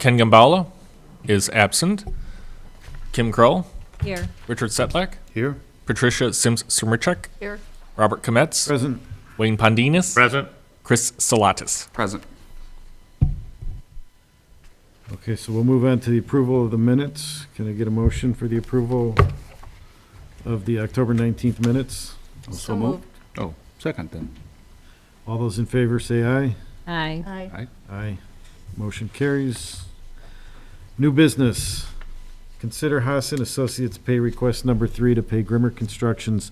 Ken Gambala is absent. Kim Kroll, Here. Richard Setlak, Here. Patricia Sims-Summerchek, Here. Robert Kometz, Present. Wayne Pondinas, Present. Chris Salatis. Present. Okay, so we'll move on to the approval of the minutes. Can I get a motion for the approval of the October 19th minutes? So moved. Oh, second then. All those in favor say aye. Aye. Aye. Aye. Motion carries. New business. Consider Haas and Associates pay request number 3 to pay Grimmer Construction's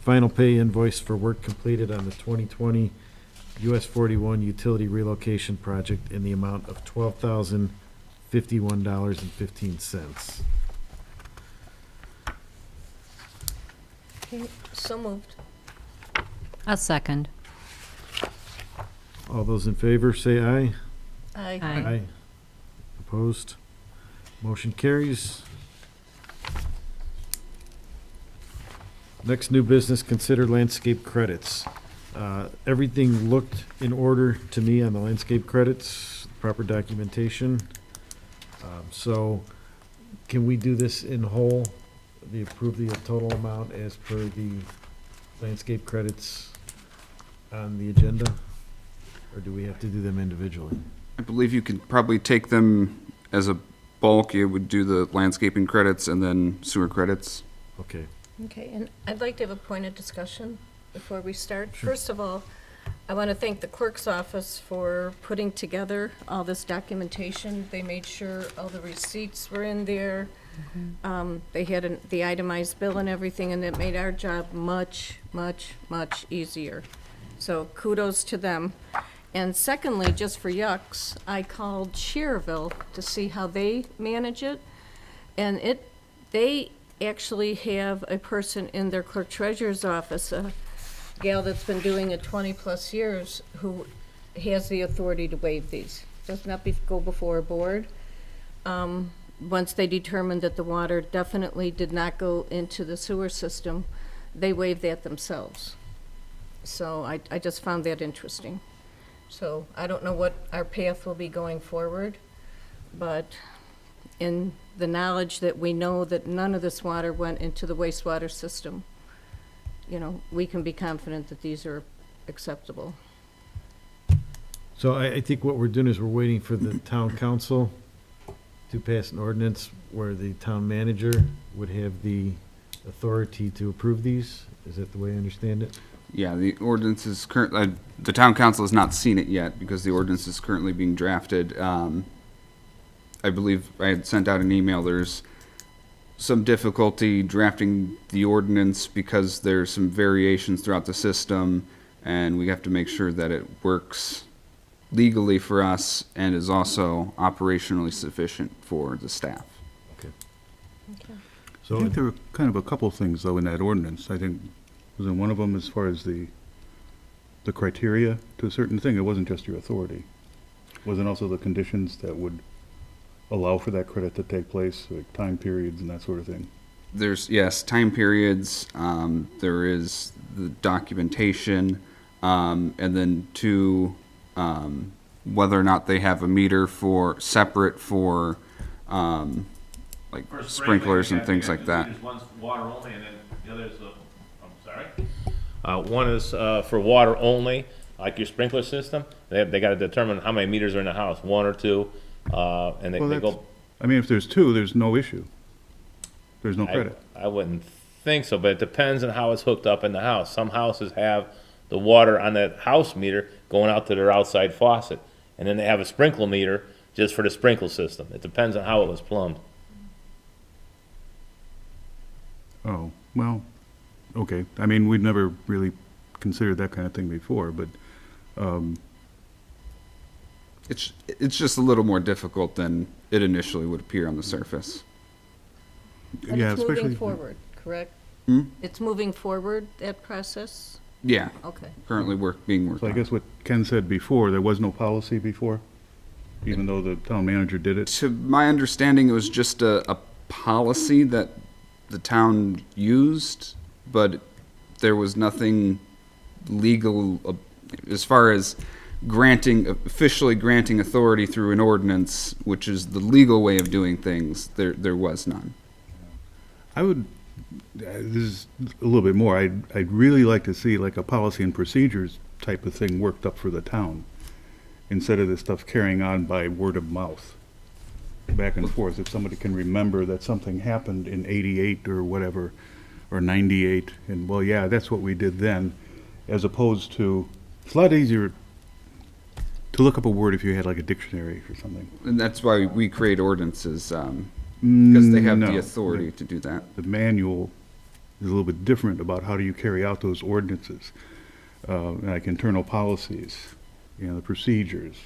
final pay invoice for work completed on the 2020 US 41 utility relocation project in the amount of $12,051.15. Okay, so moved. A second. All those in favor say aye. Aye. Aye. Opposed? Motion carries. Next new business, consider landscape credits. Everything looked in order to me on the landscape credits, proper documentation. So can we do this in whole? Approve the total amount as per the landscape credits on the agenda? Or do we have to do them individually? I believe you could probably take them as a bulk. You would do the landscaping credits and then sewer credits. Okay. Okay, and I'd like to have a point of discussion before we start. Sure. First of all, I want to thank the clerk's office for putting together all this documentation. They made sure all the receipts were in there. They had the itemized bill and everything, and it made our job much, much, much easier. So kudos to them. And secondly, just for yucks, I called Schererville to see how they manage it. And they actually have a person in their clerk treasurer's office, a gal that's been doing it 20-plus years, who has the authority to waive these. Does not go before a board. Once they determine that the water definitely did not go into the sewer system, they waive that themselves. So I just found that interesting. So I don't know what our path will be going forward, but in the knowledge that we know that none of this water went into the wastewater system, you know, we can be confident that these are acceptable. So I think what we're doing is we're waiting for the town council to pass an ordinance where the town manager would have the authority to approve these. Is that the way I understand it? Yeah, the ordinance is the town council has not seen it yet because the ordinance is currently being drafted. I believe I had sent out an email. There's some difficulty drafting the ordinance because there's some variations throughout the system, and we have to make sure that it works legally for us and is also operationally sufficient for the staff. Okay. I So, think there were kind of a couple things, though, in that ordinance. I think, wasn't one of them as far as the criteria to a certain thing? It wasn't just your authority. Wasn't also the conditions that would allow for that credit to take place, like time periods and that sort of thing? There's, yes, time periods, there is the documentation, and then whether or not they have a meter separate for, like For sprinklers and things like that. One's water only, and then the other is, I'm sorry. One is for water only, like your sprinkler system. They got to determine how many meters are in the house, 1 or 2, and they go. I mean, if there's 2, there's no issue. There's no credit. I wouldn't think so, but it depends on how it's hooked up in the house. Some houses have the water on that house meter going out to their outside faucet, and then they have a sprinkler meter just for the sprinkle system. It depends on how it was plumbed. Oh, well, okay. I mean, we'd never really considered that kind of thing before, but, It's just a little more difficult than it initially would appear on the surface. But yeah, it's especially. moving forward, correct? Hmm? It's moving forward, that process? Yeah, Okay. currently being worked So I on. guess what Ken said before, there was no policy before, even though the town manager did it. To my understanding, it was just a policy that the town used, but there was nothing legal as far as officially granting authority through an ordinance, which is the legal way of doing things, there was none. I would, this is a little bit more, I'd really like to see like a policy and procedures type of thing worked up for the town, instead of this stuff carrying on by word of mouth, back and forth. If somebody can remember that something happened in 88 or whatever, or 98, and well, yeah, that's what we did then, as opposed to, it's a lot easier to look up a word if you had like a dictionary or something. And that's why we create ordinances, because they have No. the authority to do that. The manual is a little bit different about how do you carry out those ordinances, like internal policies, the procedures,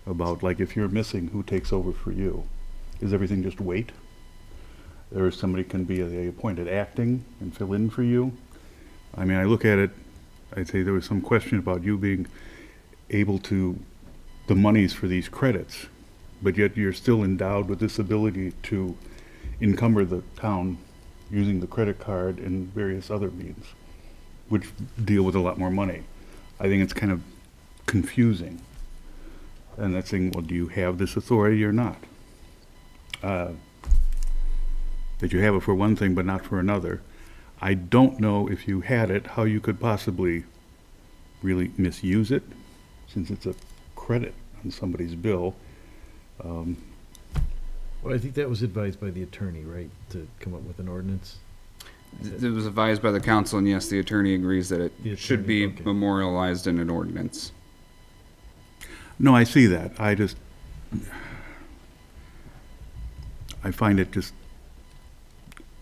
about like if you're missing, who takes over for you? Is everything just wait? Or somebody can be appointed acting and fill in for you? I mean, I look at it, I'd say there was some question about you being able to, the monies for these credits, but yet you're still endowed with this ability to encumber the town using the credit card and various other means, which deal with a lot more money. I think it's kind of confusing. And that's saying, well, do you have this authority or not? That you have it for one thing but not for another. I don't know if you had it, how you could possibly really misuse it, since it's a credit on somebody's bill. Well, I think that was advised by the attorney, right, to come up with an ordinance? It was advised by the council, and yes, the attorney agrees that The it should attorney, be okay. memorialized in an ordinance. No, I see that. I find it just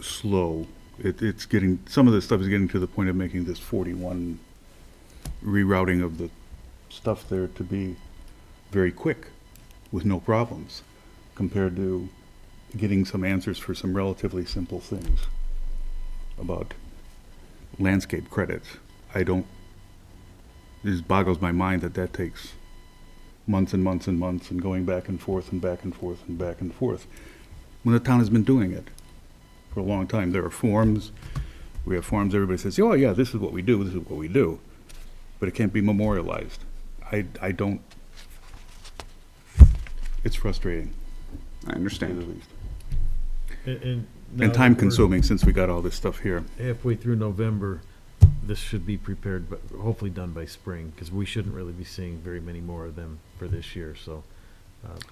slow. It's getting, some of this stuff is getting to the point of making this 41 rerouting of the stuff there to be very quick with no problems, compared to getting some answers for some relatively simple things about landscape credits. It just boggles my mind that takes months and months and months and going back and forth and back and forth and back and forth, when the town has been doing it for a long time. There are forms, we have forms, everybody says, oh yeah, this is what we do, this is what we do, but it can't be memorialized. I don't, it's frustrating, I to say the understand. least. And now And that time we're consuming, since we got all this stuff here. halfway through November, this should be prepared, but hopefully done by spring, because we shouldn't really be seeing very many more of them for this year, so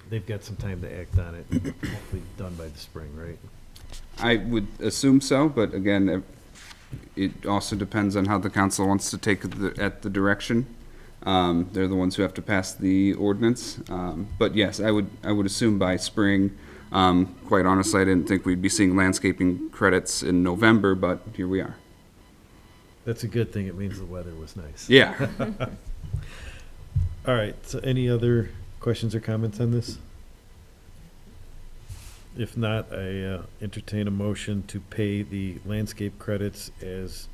they've got some time to act on it, and hopefully done by the spring, right? I would assume so, but again, it also depends on how the council wants to take at the direction. They're the ones who have to pass the ordinance. But yes, I would assume by spring. Quite honestly, I didn't think we'd be seeing landscaping credits in November, but here we are. That's a good thing, it means the weather was nice. Yeah. All right, so any other questions or comments on this? If not, I entertain a motion to pay the landscape credits as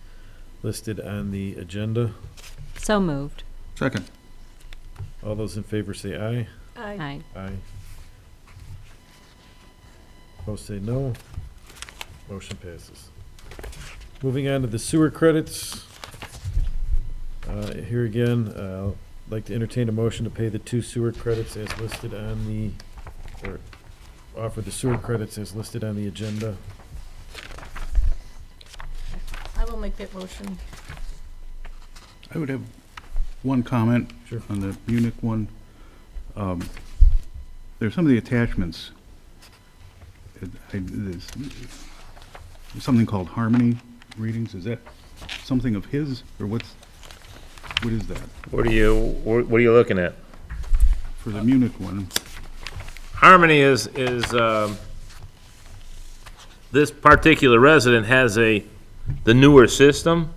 listed on the agenda. So moved. Second. All those in favor say aye. Aye. Aye. Opposed say no. Motion passes. Moving on to the sewer credits. Here again, I'd like to entertain a motion to pay the 2 sewer credits as listed on the, or offer the sewer credits as listed on the agenda. I will make that motion. I would have one comment Sure. on the Munich one. There's some of the attachments. There's something called Harmony readings. Is that something of his, or what is that? What are you looking at? For the Munich one, Harmony is this particular resident has the newer system,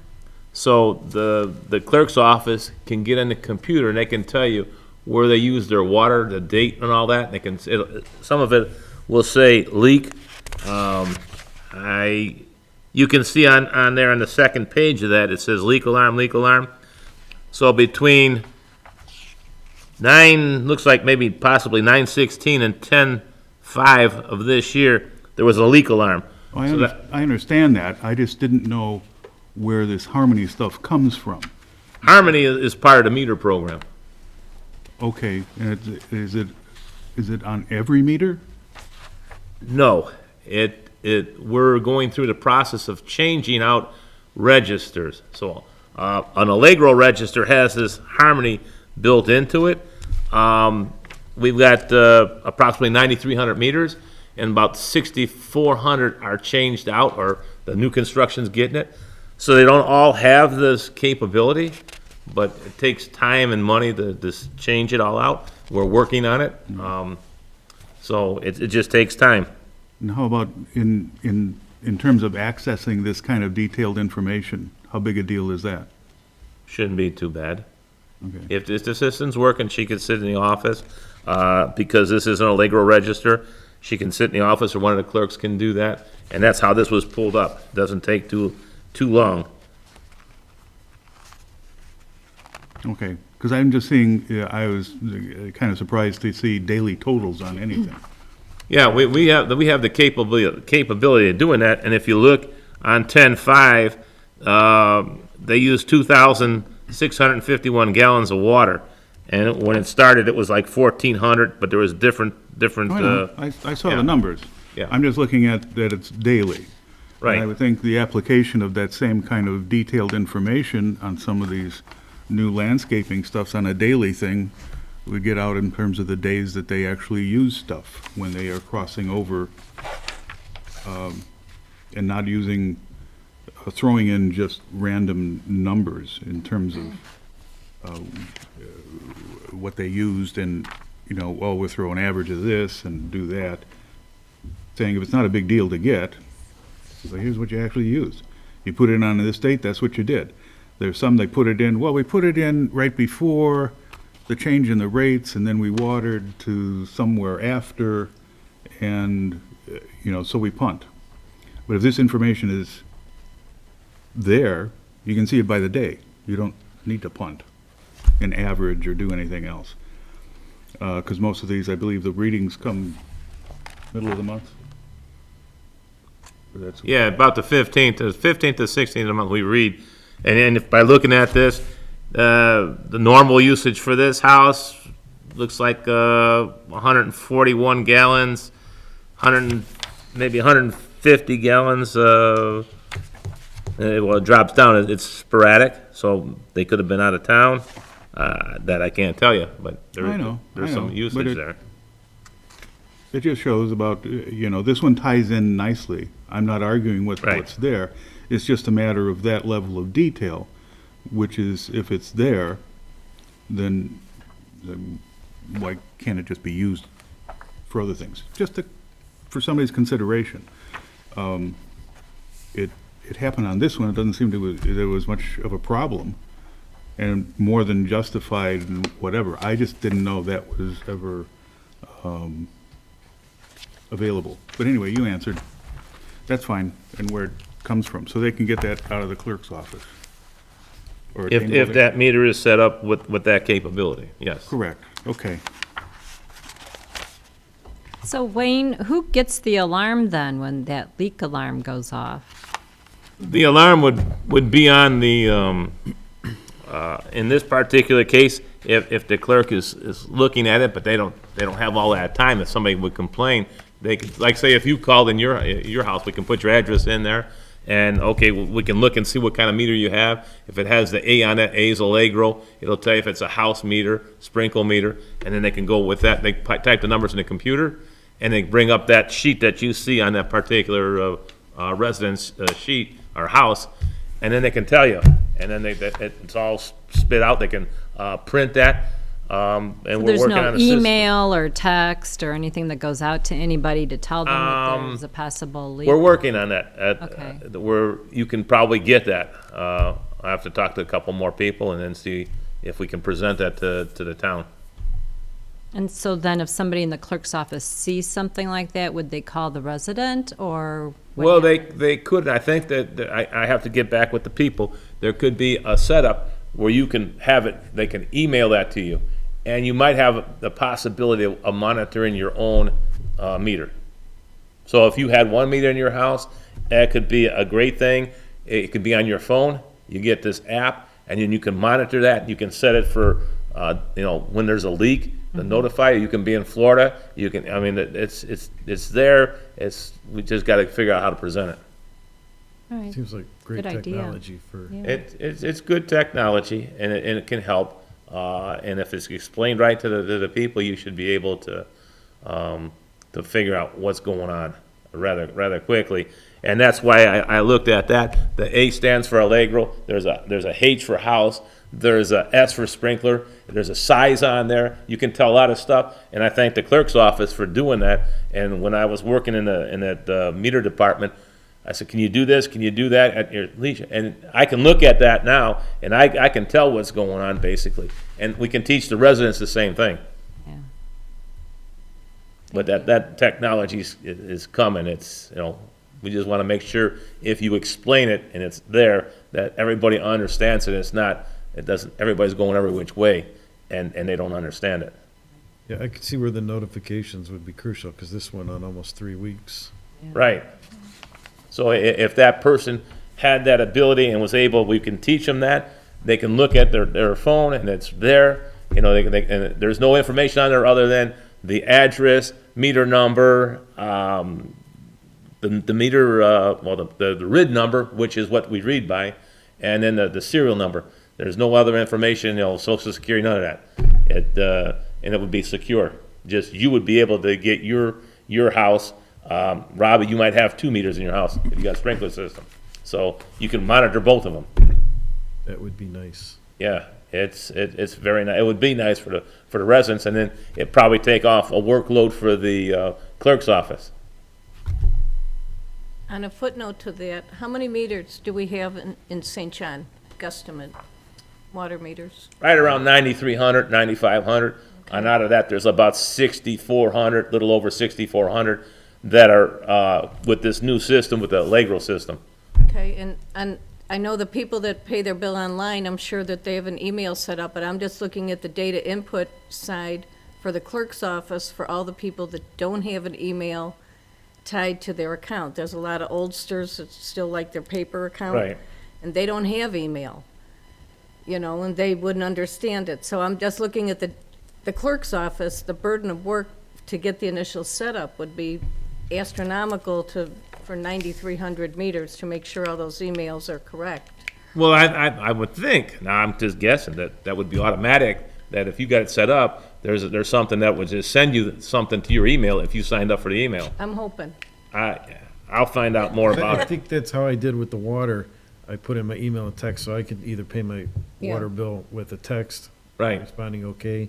so the clerk's office can get on the computer and they can tell you where they use their water, the date and all that. They can, some of it will say leak. You can see on there on the second page of that, it says leak alarm, leak alarm. So between looks like maybe possibly 9/16 and 10/5 of this year, there was a leak alarm. So that- I understand that. I just didn't know where this Harmony stuff comes from. Harmony is part of the meter program. Okay, and is it on every meter? No, we're going through the process of changing out registers. So, an Allegro register has this Harmony built into it. We've got, approximately 9,300 meters, and about 6,400 are changed out, or the new construction's getting it. So they don't all have this capability, but it takes time and money to just change it all out. We're working on it. So it just takes time. And how about in terms of accessing this kind of detailed information? How big a deal is that? Shouldn't be too bad. Okay. If this assistant's working, she could sit in the office, because this is an Allegro register. She can sit in the office, or one of the clerks can do that, and that's how this was pulled up. Doesn't take too long. Okay, because I'm just seeing, I was kind of surprised to see daily totals on anything. Yeah, we have the capability of doing that, and if you look on 10.5, they used 2,651 gallons of water, and when it started, it was like 1,400, but there was different. I know, I saw yeah. the numbers. Yeah. I'm just looking at that it's daily. Right. And I would think the application of that same kind of detailed information on some of these new landscaping stuffs on a daily thing would get out in terms of the days that they actually use stuff when they are crossing over, and not using, throwing in just random numbers in terms of what they used, and, you know, well, we'll throw an average of this and do that, saying if it's not a big deal to get, so here's what you actually used. You put it on this date, that's what you did. There's some they put it in, well, we put it in right before the change in the rates, and then we watered to somewhere after, and, you know, so we punt. But if this information is there, you can see it by the day. You don't need to punt and average or do anything else. Because most of these, I believe the readings come middle of the month. That's- Yeah, about the 15th to 16th of the month we read. And if by looking at this, the normal usage for this house looks like 141 gallons, maybe 150 gallons. Well, it drops down. It's sporadic, so they could have been out of town. That I can't tell you, but I know, there's I some know, usage but there. It just shows about, you know, this one ties in nicely. I'm not arguing with Right. what's there. It's just a matter of that level of detail, which is, if it's there, then why can't it just be used for other things? Just for somebody's consideration. It happened on this one. It doesn't seem there was much of a problem, and more than justified and whatever. I just didn't know that was ever available. But anyway, you answered. That's fine, and where it comes from, so they can get that out of the clerk's office. Or If that meter is set up with that capability, yes. Correct, okay. So Wayne, who gets the alarm then when that leak alarm goes off? The alarm would be on the, in this particular case, if the clerk is looking at it, but they don't have all that time, if somebody would complain, they could, like, say, if you called in your house, we can put your address in there, and, okay, we can look and see what kind of meter you have. If it has the A on it, A is Allegro, it'll tell you if it's a house meter, sprinkle meter, and then they can go with that. They type the numbers in the computer, and they bring up that sheet that you see on that particular residence sheet or house, and then they can tell you. And then it's all spit out. They can print that, and we're There's working on no a system. email or text or anything that goes out to anybody to tell them that there's a possible leak? We're working on that. Okay. You can probably get that. I have to talk to a couple more people and then see if we can present that to the town. And so then if somebody in the clerk's office sees something like that, would they call the resident or? what Well, happens? they could, I think that I have to get back with the people. There could be a setup where you can have it, they can email that to you. And you might have the possibility of monitoring your own meter. So if you had one meter in your house, that could be a great thing. It could be on your phone. You get this app, and then you can monitor that. You can set it for You know, when there's a leak, to notify you. You can be in Florida. You can. I mean, it's there. We just got to figure out how to present it. All right. Seems like great Good idea. technology for, Yeah. It's good technology, and it can help. And if it's explained right to the people, you should be able to figure out what's going on rather quickly. And that's why I looked at that. The A stands for Allegro. There's a H for house. There's a S for sprinkler. There's a size on there. You can tell a lot of stuff. And I thank the clerk's office for doing that. And when I was working in that meter department, I said, can you do this? Can you do that at your leisure? And I can look at that now, and I can tell what's going on, basically. And we can teach the residents the same thing. Yeah. But that technology is coming. It's, you know, we just want to make sure if you explain it and it's there, that everybody understands it. Everybody's going every which way, and they don't understand it. yeah, I could see where the notifications would be crucial, because this went on almost 3 weeks. Right. So if that person had that ability and was able, we can teach them that. They can look at their phone and it's there. You know, and there's no information on there other than the address, meter number, the meter, the RID number, which is what we read by, and then the serial number. There's no other information, you know, Social Security, none of that. And it would be secure. Just you would be able to get your house. Robbie, you might have 2 meters in your house if you got a sprinkler system. So you can monitor both of them. That would be nice. Yeah, it's very nice. It would be nice for the residents, and then it'd probably take off a workload for the clerk's office. On a footnote to that, how many meters do we have in St. John, guesstimate, water meters? Right around 9,300, 9,500. And out of that, there's about 6,400, little over 6,400 that are with this new system, with the Allegro system. Okay, and I know the people that pay their bill online, I'm sure that they have an email set up, but I'm just looking at the data input side for the clerk's office for all the people that don't have an email tied to their account. There's a lot of oldsters that still like their paper account. Right. And they don't have email, you know, and they wouldn't understand it. So I'm just looking at the clerk's office, the burden of work to get the initial setup would be astronomical for 9,300 meters to make sure all those emails are correct. Well, I would think, now I'm just guessing, that would be automatic, that if you got it set up, there's something that would just send you something to your email if you signed up for the email. I'm hoping. I'll find out more I about it. think that's how I did with the water. I put in my email and text, so I could either pay my Yeah. water bill with a text, Right. responding okay,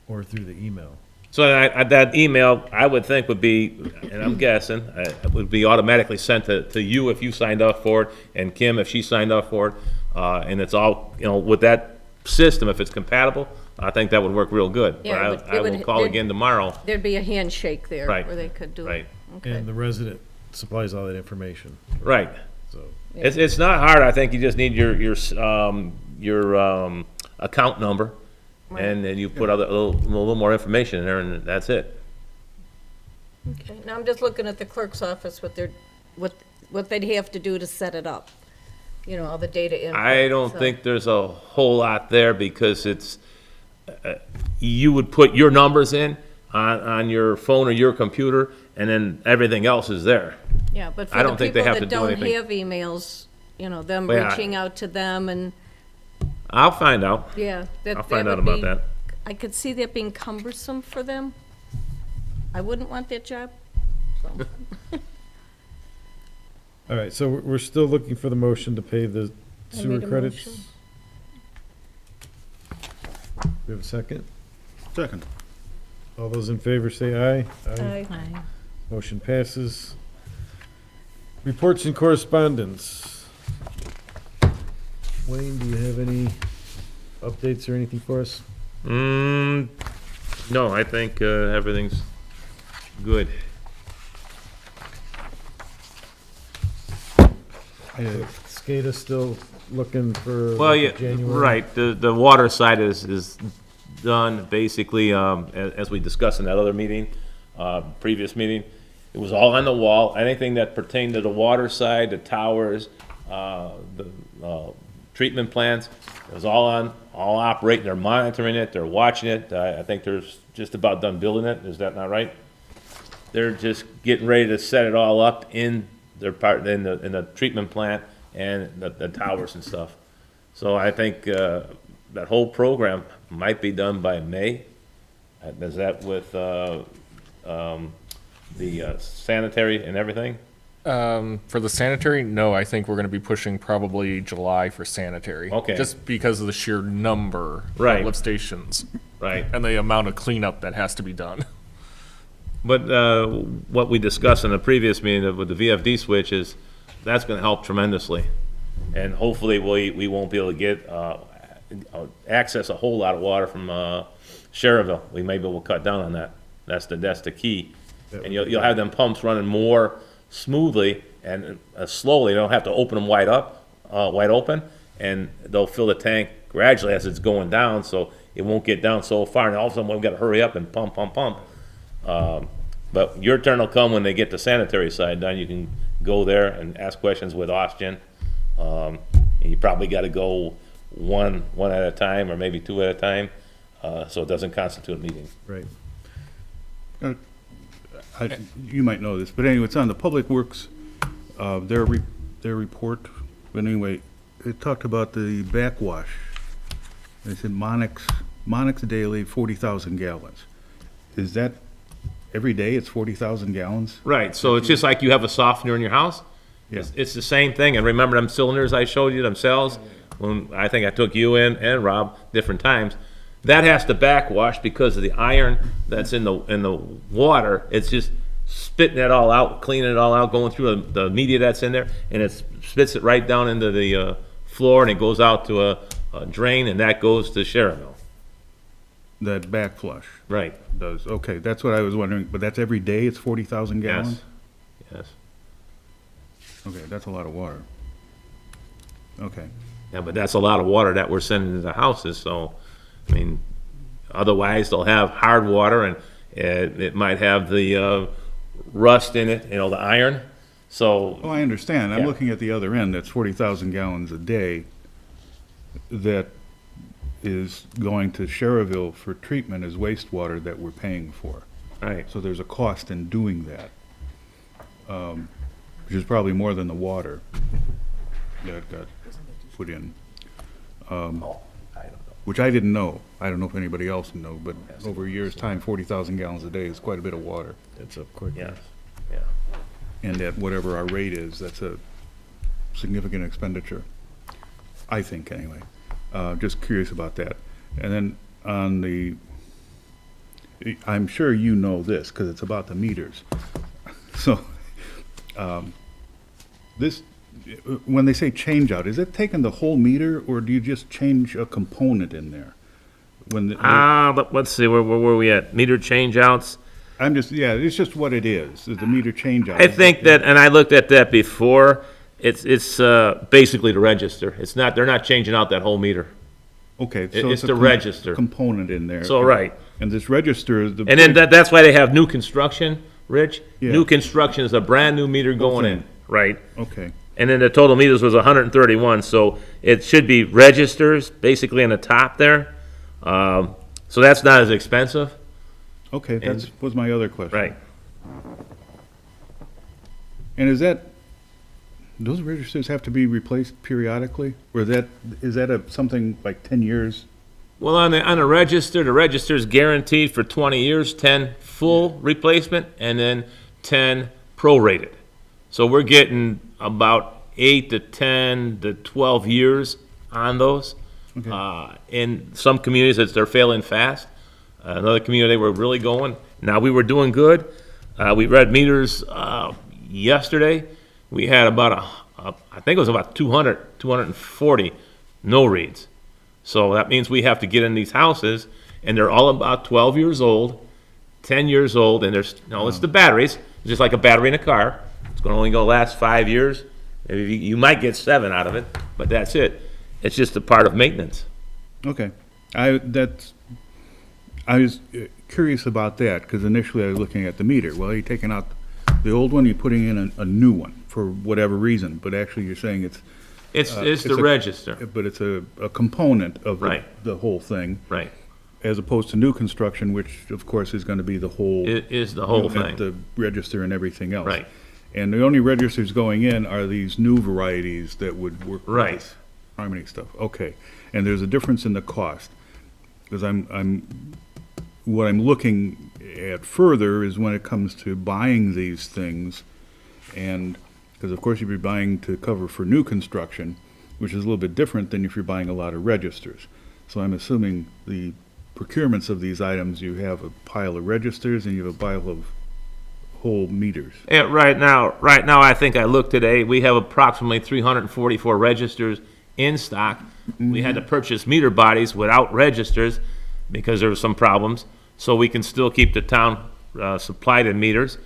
or through the email. So that email, I would think would be, and I'm guessing, it would be automatically sent to you if you signed up for it, and Kim if she signed up for it. And it's all, you know, with that system, if it's compatible, I think that would work real good. Yeah, But I will call again tomorrow. There'd be a handshake there Right. where they could do it. Right. Okay. And the resident supplies all that information, Right. so. It's not hard. I think you just need your account number, and then you put a little more information in there, and that's it. Okay, now I'm just looking at the clerk's office, what they'd have to do to set it up. You know, all the data input. I don't so- think there's a whole lot there because it's, you would put your numbers in on your phone or your computer, and then everything else is there. Yeah, but I for don't the think they people have to that do don't anything. have emails, you know, them Well, yeah. reaching out to them and, I'll find out. yeah. I'll find out about that. I could see that being cumbersome for them. I wouldn't want that job. So, All right, so we're still looking for the motion to pay the I sewer made a credits. motion. We have a second? Second. All those in favor say aye. Aye. Aye. Motion passes. Reports and correspondence. Wayne, do you have any updates or anything for us? No, I think everything's good. SCADA still looking for Well, like, yeah, January? right, the water side is done, basically, as we discussed in that other meeting, previous meeting. It was all on the wall, anything that pertained to the water side, the towers, the treatment plants. It was all operating, they're monitoring it, they're watching it. I think they're just about done building it, is that not right? They're just getting ready to set it all up in their part, in the treatment plant and the towers and stuff. So I think, that whole program might be done by May. Is that with, the sanitary and everything? For the sanitary, no, I think we're gonna be pushing probably July for sanitary. Okay. Just because of the sheer number Right. of lift stations Right. and the amount of cleanup that has to be done. But what we discussed in the previous meeting with the VFD switch is, that's gonna help tremendously. And hopefully, we won't be able to get, access a whole lot of water from Sherrville. We may be able to cut down on that. That's the key. And you'll have them pumps running more smoothly and slowly. You don't have to open them wide open, and they'll fill the tank gradually as it's going down, so it won't get down so far. And all of a sudden, we've got to hurry up and pump. But your turn will come when they get the sanitary side done. You can go there and ask questions with Austin. And you probably got to go one at a time, or maybe two at a time, so it doesn't constitute a meeting. Right. You might know this, but anyway, it's on the Public Works, their report, but anyway, it talked about the backwash. They said Monix daily, 40,000 gallons. Is that every day it's 40,000 gallons? Right, so it's just like you have a softener in your house. Yeah. It's the same thing, and remember them cylinders I showed you themselves? When I think I took you in and Rob different times, that has to backwash because of the iron that's in the water. It's just spitting it all out, cleaning it all out, going through the media that's in there, and it spits it right down into the floor, and it goes out to a drain, and that goes to Sherrville. That backflush Right, does, okay, that's what I was wondering, but that's every day it's 40,000 gallons? yes. Okay, that's a lot of water. Okay, Yeah, but that's a lot of water that we're sending to the houses, so, I mean, otherwise they'll have hard water, and it might have the rust in it, the iron, so. oh, I understand, I'm Yeah. looking at the other end, that's 40,000 gallons a day that is going to Sherrville for treatment as wastewater that we're paying for. Right, So there's a cost in doing that, which is probably more than the water that got put in, I don't know. which I didn't know. I don't know if anybody else knows, but over a year's time, 40,000 gallons a day is quite a bit of water. It's up quick. Yes, yeah. And at whatever our rate is, that's a significant expenditure, I think, anyway. Just curious about that. And then on the, I'm sure you know this, because it's about the meters. So, this, when they say change out, is it taking the whole meter, or do you just change a component in there? When the, Let's see, where were we at? Meter change outs? I'm just, yeah, it's just what it is the meter change out. I think that, and I looked at that before, it's basically the register. It's not, they're not changing out that whole meter. Okay, so It's a the register. component in there. So, right. And this register is the. And then that's why they have new construction, Rich? Yeah. New construction is a brand-new meter going thing. in, right? Okay, And then the total meters was 131, so it should be registers, basically on the top there. So that's not as expensive, okay, that was my other question. right? And those registers have to be replaced periodically? Or is that something like 10 years? Well, on a register, the register's guaranteed for 20 years, 10 full replacement, and then 10 prorated. So we're getting about 8 to 10 to 12 years on those. Okay. In some communities, they're failing fast. Another community, they were really going. Now, we were doing good. We read meters yesterday. We had about I think it was about 240 no reads. So that means we have to get in these houses, and they're all about 12 years old, 10 years old, and it's the batteries. It's just like a battery in a car. It's going to only last 5 years. Maybe you might get 7 out of it, but that's it. It's just a part of maintenance. Okay. I was curious about that, because initially I was looking at the meter. Well, you're taking out the old one, you're putting in a new one for whatever reason, but actually you're saying it's It's it's the a- register, But it's a component of Right. the whole thing, right. as opposed to new construction, which of course is gonna be the whole. It is the whole thing. The register and everything else. Right. And the only registers going in are these new varieties that would work with Right. this harmony stuff. Okay. And there's a difference in the cost. Because what I'm looking at further is when it comes to buying these things, and, because of course you'd be buying to cover for new construction, which is a little bit different than if you're buying a lot of registers. So I'm assuming the procurements of these items, you have a pile of registers and you have a pile of whole meters. Yeah, right now, I think I looked today, we have approximately 344 registers in stock. We had to purchase meter bodies without registers because there were some problems, so we can still keep the town supplied in meters.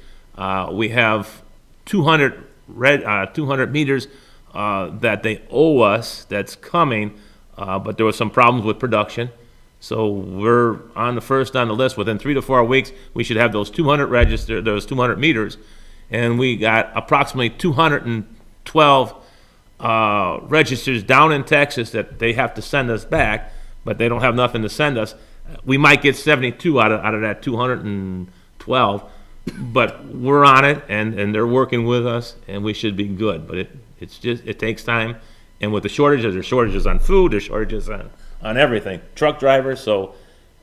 We have 200 meters that they owe us that's coming, but there were some problems with production. So we're on the list. Within 3 to 4 weeks, we should have those 200 meters. And we got approximately 212 registers down in Texas that they have to send us back, but they don't have nothing to send us. We might get 72 out of that 212, but we're on it, and they're working with us, and we should be good. But it takes time. And with the shortages, there's shortages on food, there's shortages on everything, truck drivers, so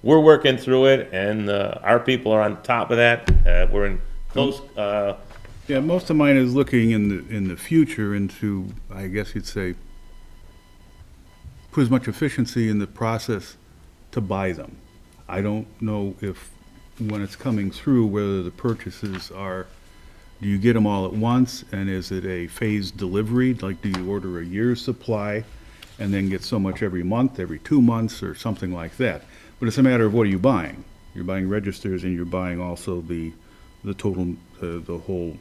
we're working through it, and our people are on top of that. We're in close, Yeah, most of mine is looking in the future into, I guess you'd say, put as much efficiency in the process to buy them. I don't know if, when it's coming through, whether the purchases are, do you get them all at once, and is it a phased delivery? Like, do you order a year's supply and then get so much every month, every 2 months, or something like that? But it's a matter of what are you buying? You're buying registers, and you're buying also the total, the whole,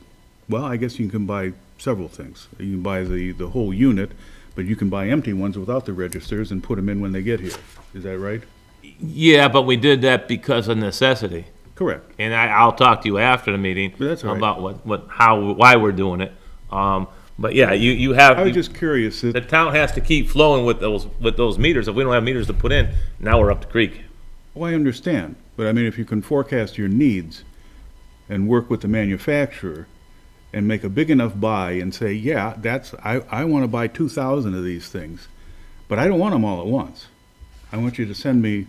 well, I guess you can buy several things. You can buy the whole unit, but you can buy empty ones without the registers and put them in when they get here. Is that right? yeah, but we did that because of necessity. Correct. And I'll talk to you after the meeting But that's all right. about why we're doing it. But yeah, you I was have, just curious. the town has to keep flowing with those meters. If we don't have meters to put in, now we're up the creek. Well, I understand, but I mean, if you can forecast your needs and work with the manufacturer and make a big enough buy and say, yeah, I want to buy 2,000 of these things, but I don't want them all at once. I want you to send me,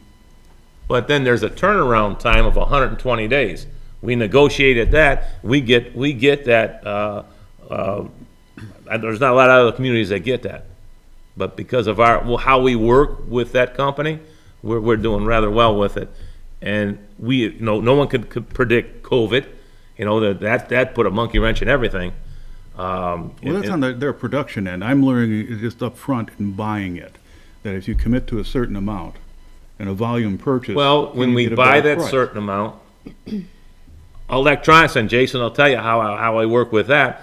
But then there's a turnaround time of 120 days. We negotiated that, we get that, there's not a lot of other communities that get that. But because of how we work with that company, we're doing rather well with it. And no one could predict COVID, that put a monkey wrench in everything. well, that's on their production end. I'm learning it just up front in buying it, that if you commit to a certain amount and a volume purchase. Well, then when you we get a buy better that price. certain amount, electronics, and Jason will tell you how I work with that.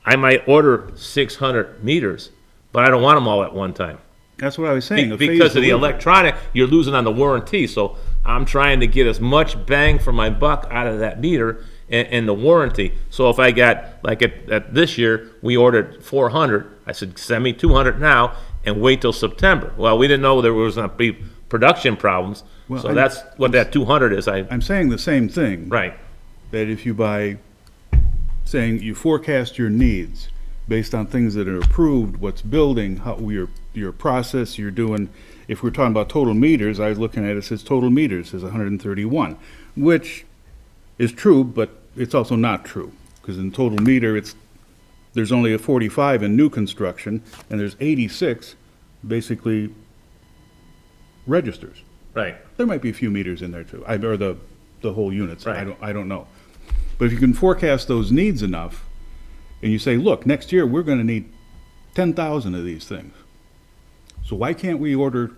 I might order 600 meters, but I don't want them all at one time. That's what I was saying. a phased Because of the delivery. electronic, you're losing on the warranty, so I'm trying to get as much bang for my buck out of that meter and the warranty. So if I got, like at this year, we ordered 400, I said, send me 200 now and wait till September. Well, we didn't know there was gonna be production problems, Well, so that's what that 200 is, I'm saying the same thing. right. That if you buy, saying you forecast your needs based on things that are approved, what's building, how your process you're doing. If we're talking about total meters, I was looking at it, says total meters is 131, which is true, but it's also not true. Because in total meter, there's only a 45 in new construction, and there's 86 basically registers. Right. There might be a few meters in there too, or the whole units. Right. I don't know. But if you can forecast those needs enough, and you say, look, next year we're gonna need 10,000 of these things. So why can't we order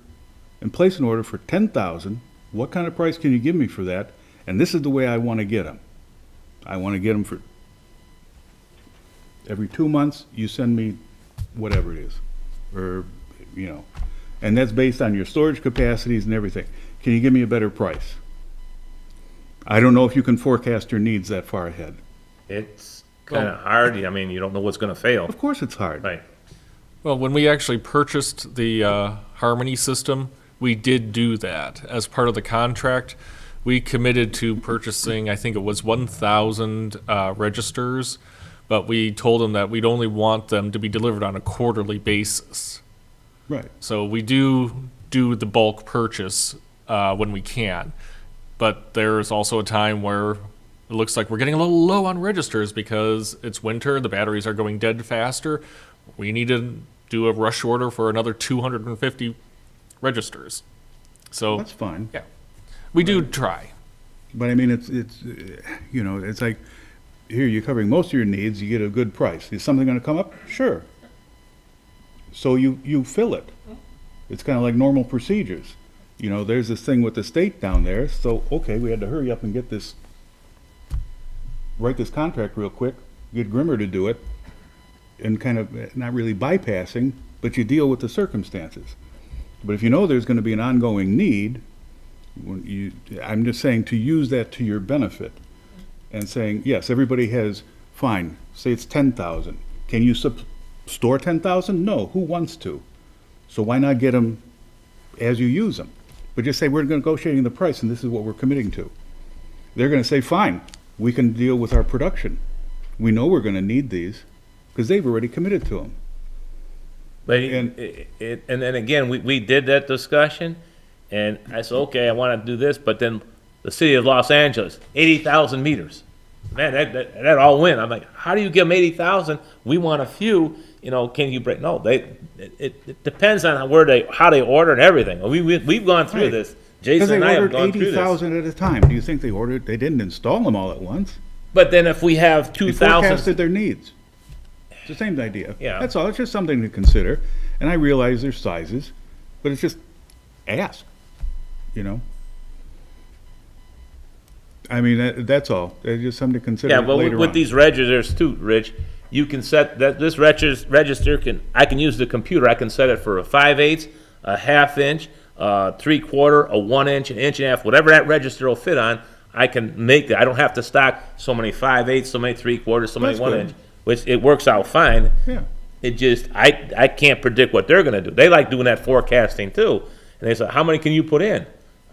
and place an order for 10,000? What kind of price can you give me for that? And this is the way I wanna get them. I wanna get them for every 2 months, you send me whatever it is, or, and that's based on your storage capacities and everything. Can you give me a better price? I don't know if you can forecast your needs that far ahead. It's kind of hard, I mean, you don't know what's gonna fail. Of course it's hard. Right. Well, when we actually purchased the Harmony system, we did do that. As part of the contract, we committed to purchasing, I think it was 1,000 registers, but we told them that we'd only want them to be delivered on a quarterly basis. Right. So we do the bulk purchase when we can. But there's also a time where it looks like we're getting a little low on registers because it's winter, the batteries are going dead faster. We need to do a rush order for another 250 registers. So That's fine. yeah, we do try. But I mean, it's, you know, it's like, here, you're covering most of your needs, you get a good price. Is something gonna come up? Sure. So you fill it. It's kinda like normal procedures. You know, there's this thing with the state down there, so, okay, we had to hurry up and get this, write this contract real quick, get Grimmer to do it, and kind of not really bypassing, but you deal with the circumstances. But if you know there's gonna be an ongoing need, I'm just saying to use that to your benefit. And saying, yes, everybody has, fine, say it's 10,000. Can you store 10,000? No, who wants to? So why not get them as you use them? But just say, we're negotiating the price and this is what we're committing to. They're gonna say, fine, we can deal with our production. We know we're gonna need these, because they've already committed to them. But, And- and then again, we did that discussion, and I said, okay, I wanna do this, but then the city of Los Angeles, 80,000 meters. Man, that all went. I'm like, how do you give them 80,000? We want a few, you know, can you break? No, it depends on how they order and everything. We've gone through Right. this. Because Jason they and I have ordered gone through this. 80,000 at a time. Do you think they didn't install them all at once? But then if we have They 2,000, forecasted their needs. It's the same idea. Yeah. That's all. It's just something to consider. And I realize there's sizes, but it's just ask, you know? I mean, that's all. It's just something to consider yeah, later but on. with these registers too, Rich, you can set that, this register I can use the computer, I can set it for a 5/8, a 1/2 inch, 3/4, a 1 inch, an inch and a half, whatever that register will fit on, I can make it. I don't have to stock so many 5/8, so many 3/4, so many That's 1 good. inch, which it works out fine. Yeah. It just, I can't predict what they're gonna do. They like doing that forecasting too. And they said, how many can you put in?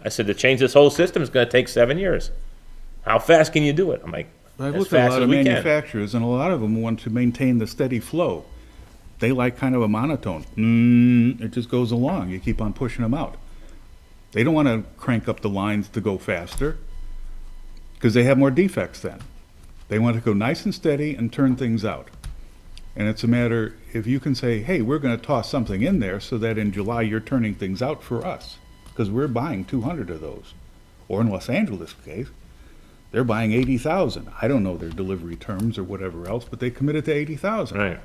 I said, to change this whole system is gonna take 7 years. How fast can you do it? I'm like, I've as looked at a fast lot as of we can. manufacturers, and a lot of them want to maintain the steady flow. They like kind of a monotone. It just goes along. You keep on pushing them out. They don't want to crank up the lines to go faster, because they have more defects then. They want to go nice and steady and turn things out. And it's a matter, if you can say, hey, we're going to toss something in there so that in July you're turning things out for us, because we're buying 200 of those. Or in Los Angeles case, they're buying 80,000. I don't know their delivery terms or whatever else, but they committed to 80,000. Right.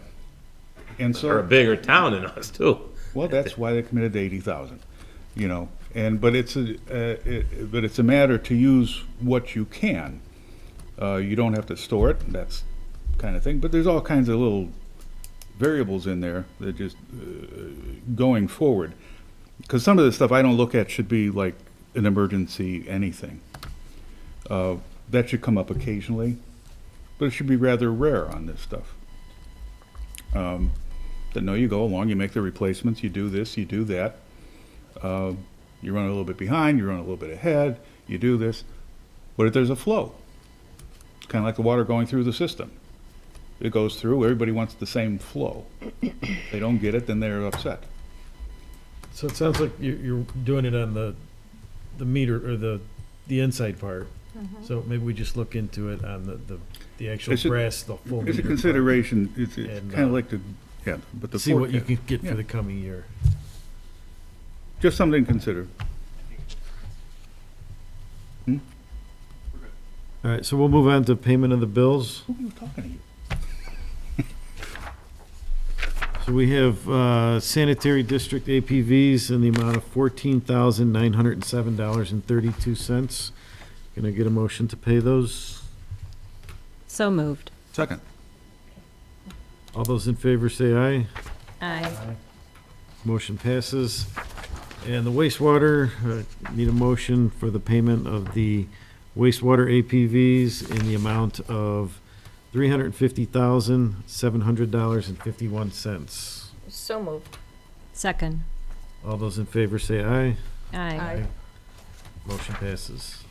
And They're a so, bigger town than us too. well, that's why they committed to 80,000, you know. And, but it's a matter to use what you can. You don't have to store it, that's kind of thing, but there's all kinds of little variables in there that just, going forward. Because some of the stuff I don't look at should be like an emergency anything. That should come up occasionally, but it should be rather rare on this stuff. That no, you go along, you make the replacements, you do this, you do that. You run a little bit behind, you run a little bit ahead, you do this, but if there's a flow, it's kind of like the water going through the system. It goes through, everybody wants the same flow. If they don't get it, then they're upset. So it sounds like you're doing it on the meter, or the inside part. So maybe we just look into it on the actual It's a- brass, the full meter It's a part. consideration, it's And, kind of like the, yeah, but the. See what you forecast- can get yeah. for the coming year. Just something to consider. All right, so we'll move on to payment of the bills. Who are you talking to? So we have sanitary district APVs in the amount of $14,907.32. Can I get a motion to pay those? So moved. Second. All those in favor say aye. Aye. Motion passes. And the wastewater, need a motion for the payment of the wastewater APVs in the amount of $350,700.51. So moved. Second. All those in favor say aye. Aye. Motion passes.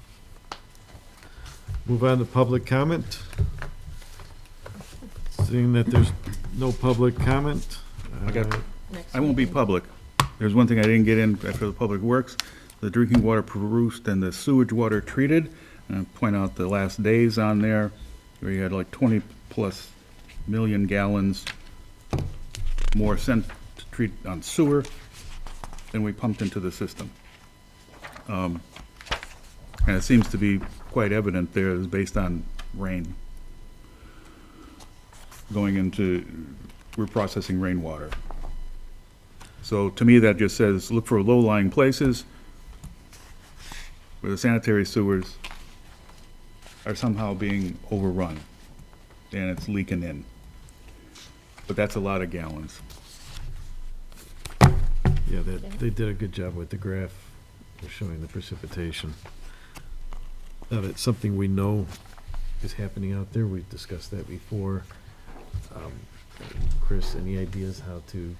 Move on to public comment. Seeing that there's no public comment. I got- Next I won't be meeting. public. There's one thing I didn't get in after the public works, the drinking water produced and the sewage water treated. And I point out the last days on there, where you had like 20+ million gallons more sent to treat on sewer than we pumped into the system. And it seems to be quite evident there is based on rain. Going into, we're processing rainwater. So to me, that just says, look for low-lying places where the sanitary sewers are somehow being overrun and it's leaking in. But that's a lot of gallons. Yeah, they did a good job with the graph showing the precipitation. Now, that's something we know is happening out there. We've discussed that before. Chris, any ideas how to?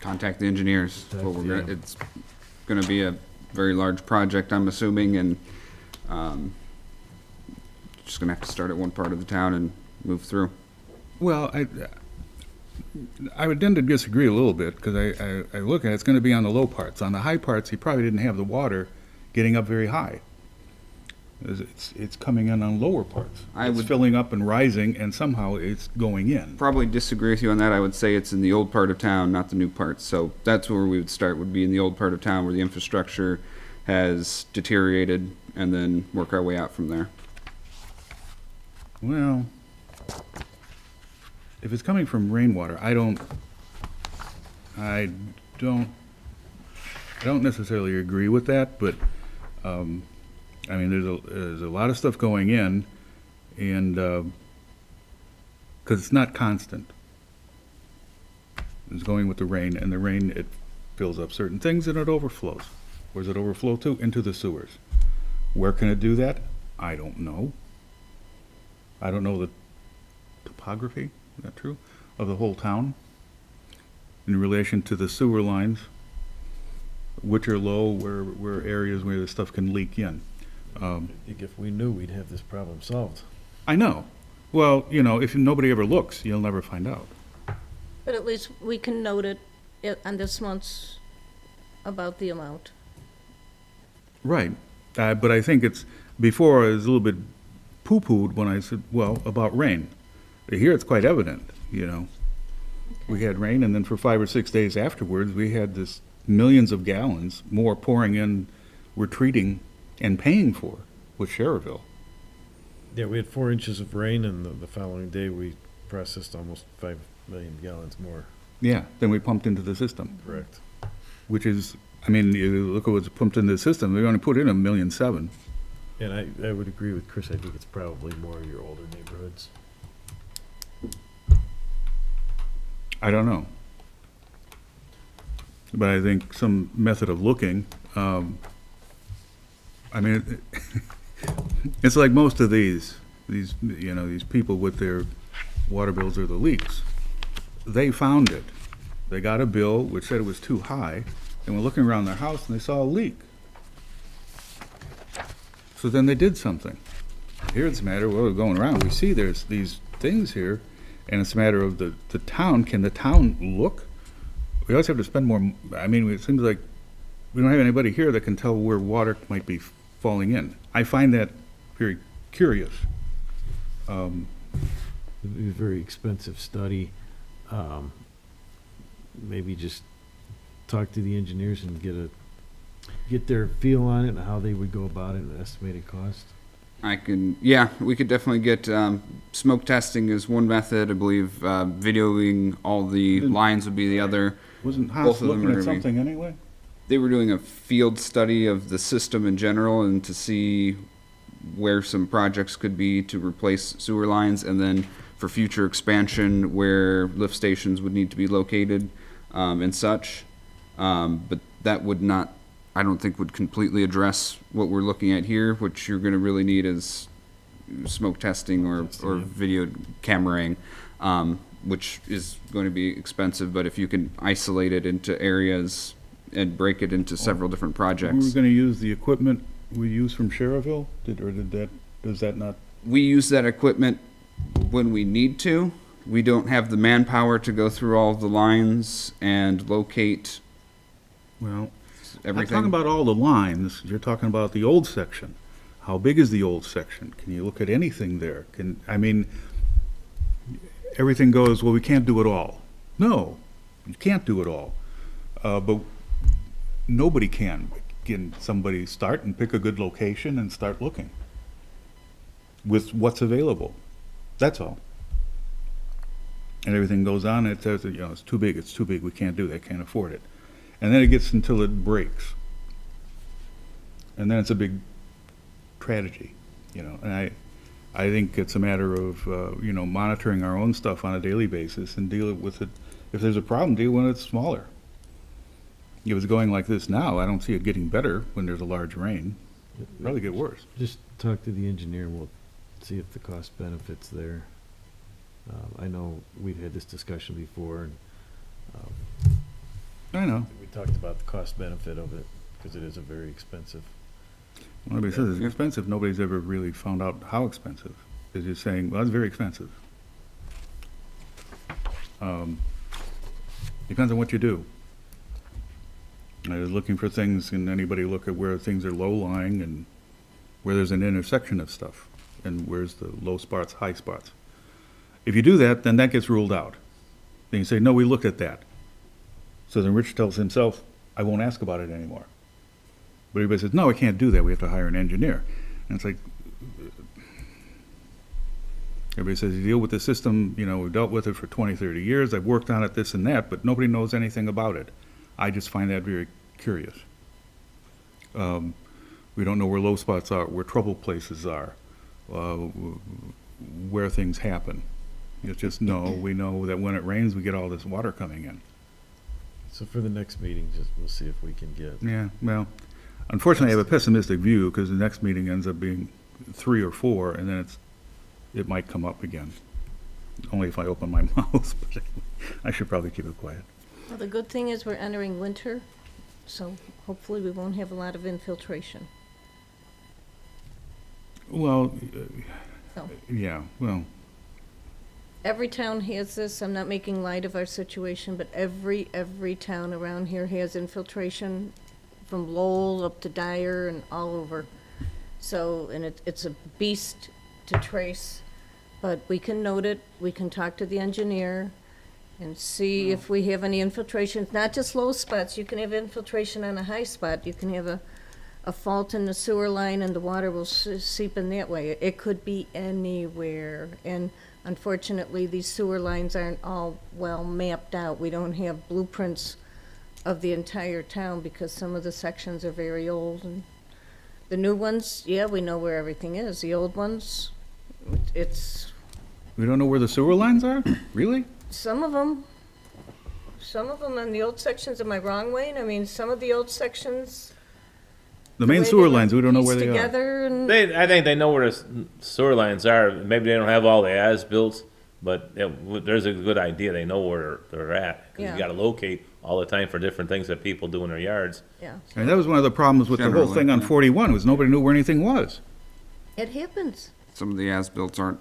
Contact the engineers. Well, Yeah. it's gonna be a very large project, I'm assuming, and, just gonna have to start at one part of the town and move through. Well, I would tend to disagree a little bit, because I look at it, it's gonna be on the low parts. On the high parts, he probably didn't have the water getting up very high. It's coming in on lower parts. I It's would- filling up and rising, and somehow it's going in. Probably disagree with you on that. I would say it's in the old part of town, not the new part. So that's where we would start, would be in the old part of town where the infrastructure has deteriorated, and then work our way out from there. Well, if it's coming from rainwater, I don't necessarily agree with that, but, I mean, there's a lot of stuff going in, and, 'cause it's not constant. It's going with the rain, and the rain, it fills up certain things and it overflows. Where does it overflow to? Into the sewers. Where can it do that? I don't know. I don't know the topography, is that true, of the whole town in relation to the sewer lines, which are low, where areas where the stuff can leak in. I think if we knew, we'd have this problem solved. I know. Well, you know, if nobody ever looks, you'll never find out. But at least we can note it on this month's about the amount. Right. But I think it's, before I was a little bit poo-pooed when I said, well, about rain. Here it's quite evident, you know. We had rain, and then for 5 or 6 days afterwards, we had this millions of gallons more pouring in, we're treating and paying for with Sherrville. Yeah, we had 4 inches of rain, and the following day, we processed almost 5 million gallons more. Yeah, then we pumped into the system, Correct. which is, I mean, you look at what's pumped into the system, they only put in 1.7 million. And I would agree with Chris. I think it's probably more of your older neighborhoods. I don't know. But I think some method of looking, I mean, it's like most of these, you know, these people with their water bills or the leaks. They found it. They got a bill which said it was too high, and were looking around their house and they saw a leak. So then they did something. Here it's a matter, well, we're going around, we see there's these things here, and it's a matter of the town, can the town look? We always have to spend more, I mean, it seems like we don't have anybody here that can tell where water might be falling in. I find that very curious. It'd be a very expensive study. Maybe just talk to the engineers and get their feel on it and how they would go about it and estimated cost. We could definitely get, smoke testing is one method. I believe, videoing all the lines would be the other. Wasn't Both Haas of them looking are at gonna be- something anyway? They were doing a field study of the system in general and to see where some projects could be to replace sewer lines, and then for future expansion where lift stations would need to be located, and such. But that would not, I don't think, would completely address what we're looking at here. What you're gonna really need is smoke testing or video cameraing. which is going to be expensive, but if you can isolate it into areas and break it into several different We were projects. gonna use the equipment we used from Sherrville, does that not? We use that equipment when we need to. We don't have the manpower to go through all of the lines and locate Well, I'm not everything. talking about all the lines, you're talking about the old section. How big is the old section? Can you look at anything there? Everything goes, well, we can't do it all. No, you can't do it all. But nobody can. Can somebody start and pick a good location and start looking with what's available? That's all. And everything goes on, it says, it's too big, we can't do that, can't afford it. And then it gets until it breaks. And then it's a big tragedy, and I think it's a matter of, monitoring our own stuff on a daily basis and dealing with it. If there's a problem, deal when it's smaller. If it's going like this now, I don't see it getting better when there's a large rain. It'll probably get worse. Just talk to the engineer and we'll see if the cost benefit's there. I know we've had this discussion before, and I know. we talked about the cost benefit of it, because it is a very expensive. Nobody says it's expensive. Nobody's ever really found out how expensive. They're just saying, well, it's very expensive. Depends on what you do. I was looking for things, and anybody look at where things are low-lying and where there's an intersection of stuff, and where's the low spots, high spots. If you do that, then that gets ruled out. Then you say, no, we looked at that. So then Rich tells himself, I won't ask about it anymore. But everybody says, no, I can't do that. We have to hire an engineer. And it's like, everybody says, you deal with the system, we've dealt with it for 20, 30 years. I've worked on it, this and that, but nobody knows anything about it. I just find that very curious. We don't know where low spots are, where trouble places are, where things happen. It's just, we know that when it rains, we get all this water coming in. So for the next meeting, we'll see if we can get. Yeah, well, unfortunately, I have a pessimistic view, because the next meeting ends up being 3 or 4, and then it might come up again. Only if I open my mouth, but I should probably keep it quiet. Well, the good thing is we're entering winter, so hopefully we won't have a lot of infiltration. Well, So yeah, well, every town has this. I'm not making light of our situation, but every town around here has infiltration from Lowell up to Dyer and all over. So, and it's a beast to trace, but we can note it. We can talk to the engineer and see if we have any infiltration. It's not just low spots. You can have infiltration on a high spot. You can have a fault in the sewer line and the water will seep in that way. It could be anywhere. And unfortunately, these sewer lines aren't all well mapped out. We don't have blueprints of the entire town because some of the sections are very old. And the new ones, yeah, we know where everything is. The old ones, it's we don't know where the sewer lines are? Really? some of them on the old sections, am I wrong, Wayne? I mean, some of the old sections. The main way sewer they were lines, we don't know where pieced they are. together and I think they know where the sewer lines are. Maybe they don't have all the as-built, but there's a good idea. They know where they're at. 'Cause Yeah. you gotta locate all the time for different things that people do in their yards. yeah, And that was one of the problems with the whole Generally, thing on yeah. 41, was nobody knew where anything was. it happens. Some of the as-bills aren't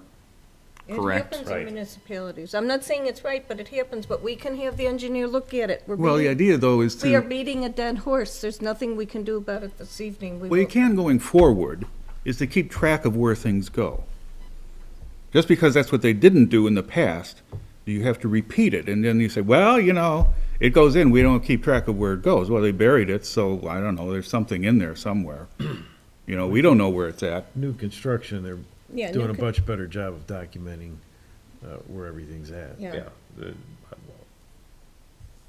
correct. It happens Right. in municipalities. I'm not saying it's right, but it happens, but we can have the engineer look at it. Well, the idea, though, is We are to, beating a dead horse. There's nothing we can do about it this evening. We what you will- can going forward is to keep track of where things go. Just because that's what they didn't do in the past, you have to repeat it, and then you say, well, it goes in, we don't keep track of where it goes. Well, they buried it, so I don't know, there's something in there somewhere. We don't know where it's at. New construction, they're Yeah, doing new a con- much better job of documenting where everything's at. Yeah. Yeah. We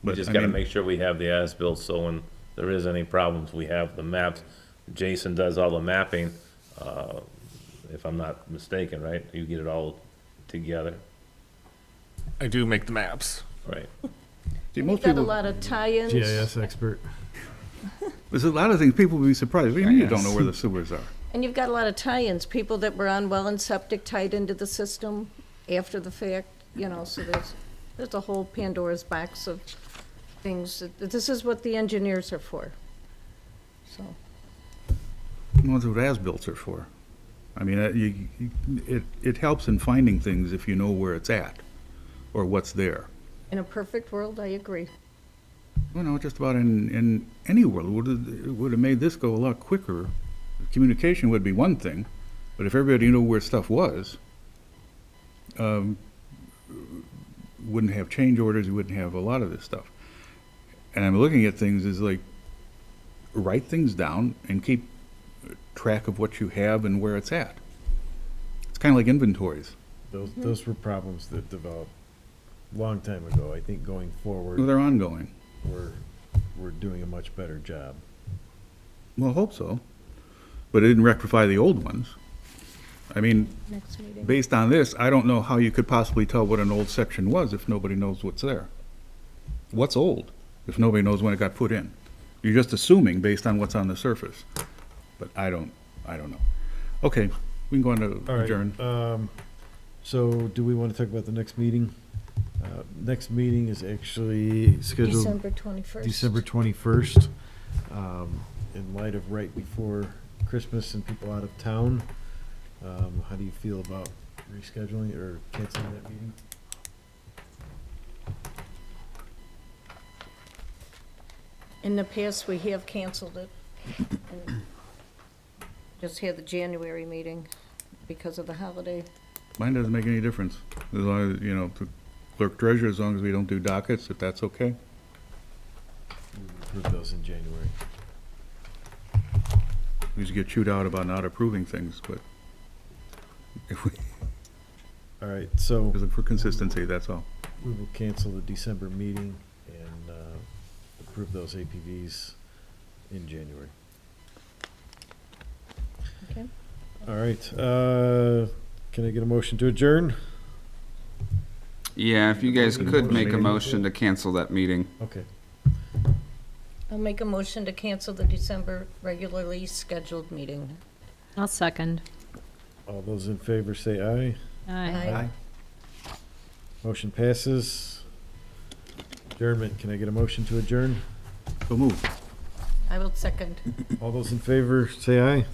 But, just I gotta mean- make sure we have the as-built, so when there is any problems, we have the maps. Jason does all the mapping, if I'm not mistaken, right? You get it all together, I do make the maps. right? See, We've most got a people, lot of tie-ins. GIS expert. there's a lot of things, people will be surprised, what do you mean you don't know where the sewers are? And you've got a lot of tie-ins, people that were on well and septic tied into the system after the fact, so there's There's a whole Pandora's box of things. This is what the engineers are for. So, Well, that's what as-bills are for. I mean, it helps in finding things if you know where it's at, or what's there. in a perfect world, I agree. Well, no, just about in any world, would have made this go a lot quicker. Communication would be one thing, but if everybody knew where stuff was, wouldn't have change orders, you wouldn't have a lot of this stuff. And I'm looking at things as like, write things down and keep track of what you have and where it's at. It's kind of like inventories. Those were problems that developed a long time ago. I think going forward, They're ongoing. we're doing a much better job. Well, I hope so. But it didn't rectify the old ones. I mean, Next meeting. based on this, I don't know how you could possibly tell what an old section was if nobody knows what's there. What's old if nobody knows when it got put in? You're just assuming based on what's on the surface. But I don't know. Okay, we can go on to All right. adjourn. So do we want to talk about the next meeting? Next meeting is actually scheduled December 21st. December 21st. In light of right before Christmas and people out of town, how do you feel about rescheduling or canceling that meeting? In the past, we have canceled it. and Just had the January meeting because of the holiday. Mine doesn't make any difference. As long as, the clerk treasurer, as long as we don't do dockets, if that's okay. We would approve those in January. We used to get chewed out about not approving things, but if we, All right, so for consistency, that's all. we will cancel the December meeting and approve those APVs in January. Okay. All right, can I get a motion to adjourn? Yeah, if you guys could make a motion to cancel that meeting. Okay. I'll make a motion to cancel the December regularly scheduled meeting. I'll second. All those in favor say aye. Aye. Motion passes. Adjournment, can I get a motion to adjourn? So move. I will second. All those in favor say aye.